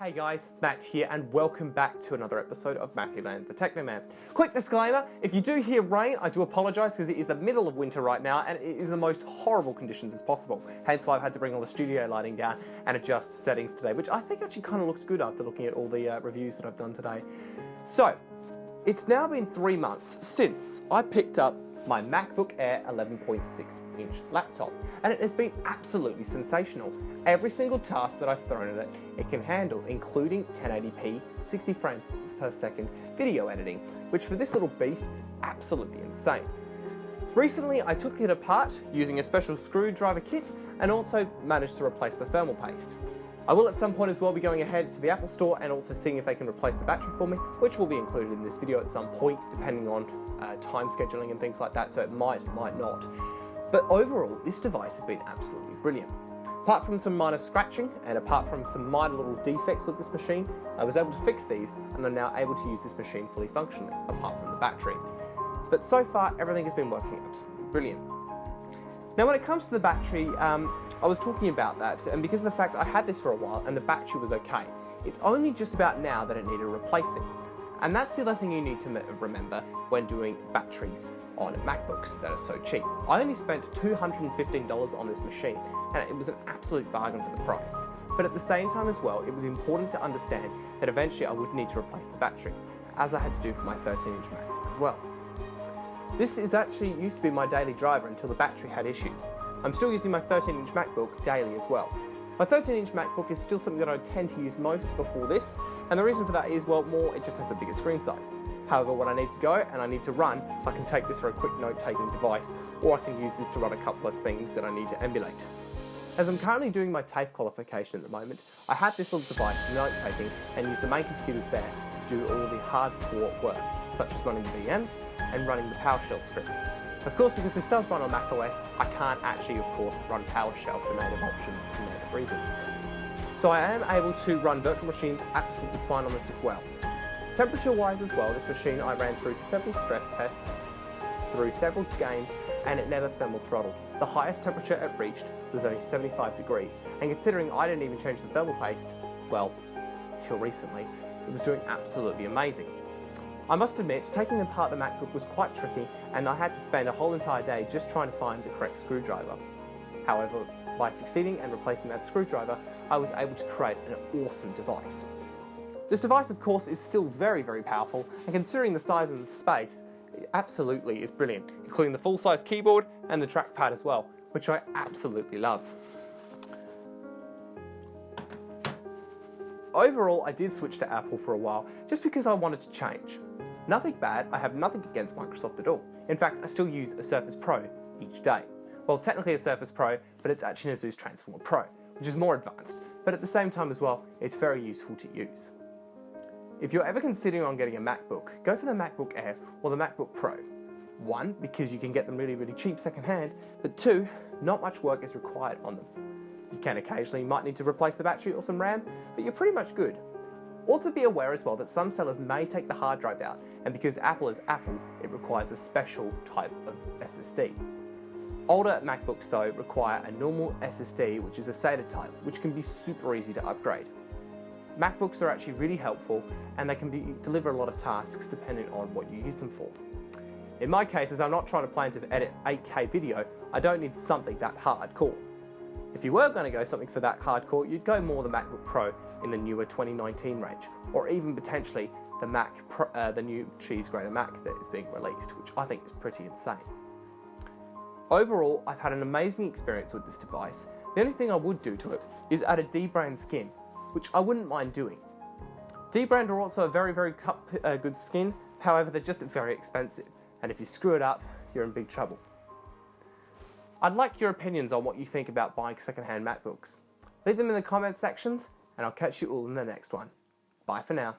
Hey guys, Matt here and welcome back to another episode of Matthew Land, the Techno Man. Quick disclaimer, if you do hear rain, I do apologise because it is the middle of winter right now and it is the most horrible conditions as possible. Hence why I've had to bring all the studio lighting down and adjust settings today, which I think actually kind of looks good after looking at all the reviews that I've done today. So, it's now been 3 months since I picked up my MacBook Air 11.6-inch laptop, and it has been absolutely sensational. Every single task that I've thrown at it, it can handle, including 1080p, 60 frames per second video editing, which for this little beast is absolutely insane. Recently, I took it apart using a special screwdriver kit and also managed to replace the thermal paste. I will at some point as well be going ahead to the Apple Store and also seeing if they can replace the battery for me, which will be included in this video at some point, depending on time scheduling and things like that, so it might not. But overall, this device has been absolutely brilliant. Apart from some minor scratching and apart from some minor little defects with this machine, I was able to fix these and I'm now able to use this machine fully functionally, apart from the battery. But so far, everything has been working absolutely brilliant. Now when it comes to the battery, I was talking about that, and because of the fact I had this for a while and the battery was okay, it's only just about now that it needed replacing. And that's the other thing you need to remember when doing batteries on MacBooks that are so cheap. I only spent $215 on this machine, and it was an absolute bargain for the price. But at the same time as well, it was important to understand that eventually I would need to replace the battery, as I had to do for my 13-inch MacBook as well. This is actually used to be my daily driver until the battery had issues. I'm still using my 13-inch MacBook daily as well. My 13-inch MacBook is still something that I tend to use most before this, and the reason for that is, well, it just has a bigger screen size. However, when I need to go and I need to run, I can take this for a quick note-taking device, or I can use this to run a couple of things that I need to emulate. As I'm currently doing my TAFE qualification at the moment, I have this little device for note-taking and use the main computers there to do all the hardcore work, such as running the VMs and running the PowerShell scripts. Of course, because this does run on macOS, I can't actually, of course, run PowerShell for native options and native reasons. So I am able to run virtual machines absolutely fine on this as well. Temperature-wise as well, this machine I ran through several stress tests, through several games, and it never thermal throttled. The highest temperature it reached was only 75 degrees, and considering I didn't even change the thermal paste, well, till recently, it was doing absolutely amazing. I must admit, taking apart the MacBook was quite tricky, and I had to spend a whole entire day just trying to find the correct screwdriver. However, by succeeding and replacing that screwdriver, I was able to create an awesome device. This device, of course, is still very, very powerful, and considering the size of the space, it absolutely is brilliant, including the full-size keyboard and the trackpad as well, which I absolutely love. Overall, I did switch to Apple for a while, just because I wanted to change. Nothing bad, I have nothing against Microsoft at all. In fact, I still use a Surface Pro each day. Well, technically a Surface Pro, but it's actually an ASUS Transformer Pro, which is more advanced, but at the same time as well, it's very useful to use. If you're ever considering on getting a MacBook, go for the MacBook Air or the MacBook Pro. 1, because you can get them really, really cheap secondhand, but 2, not much work is required on them. You can occasionally might need to replace the battery or some RAM, but you're pretty much good. Also be aware as well that some sellers may take the hard drive out, and because Apple is Apple, it requires a special type of SSD. Older MacBooks though require a normal SSD, which is a SATA type, which can be super easy to upgrade. MacBooks are actually really helpful, and they can deliver a lot of tasks depending on what you use them for. In my case, as I'm not trying to plan to edit 8K video, I don't need something that hardcore. If you were going to go something for that hardcore, you'd go more the MacBook Pro in the newer 2019 range, or even potentially the new cheese grater Mac that is being released, which I think is pretty insane. Overall, I've had an amazing experience with this device. The only thing I would do to it is add a D-brand skin, which I wouldn't mind doing. D-brand are also a very, very good skin, however they're just very expensive, and if you screw it up, you're in big trouble. I'd like your opinions on what you think about buying second-hand MacBooks. Leave them in the comment sections, and I'll catch you all in the next one. Bye for now.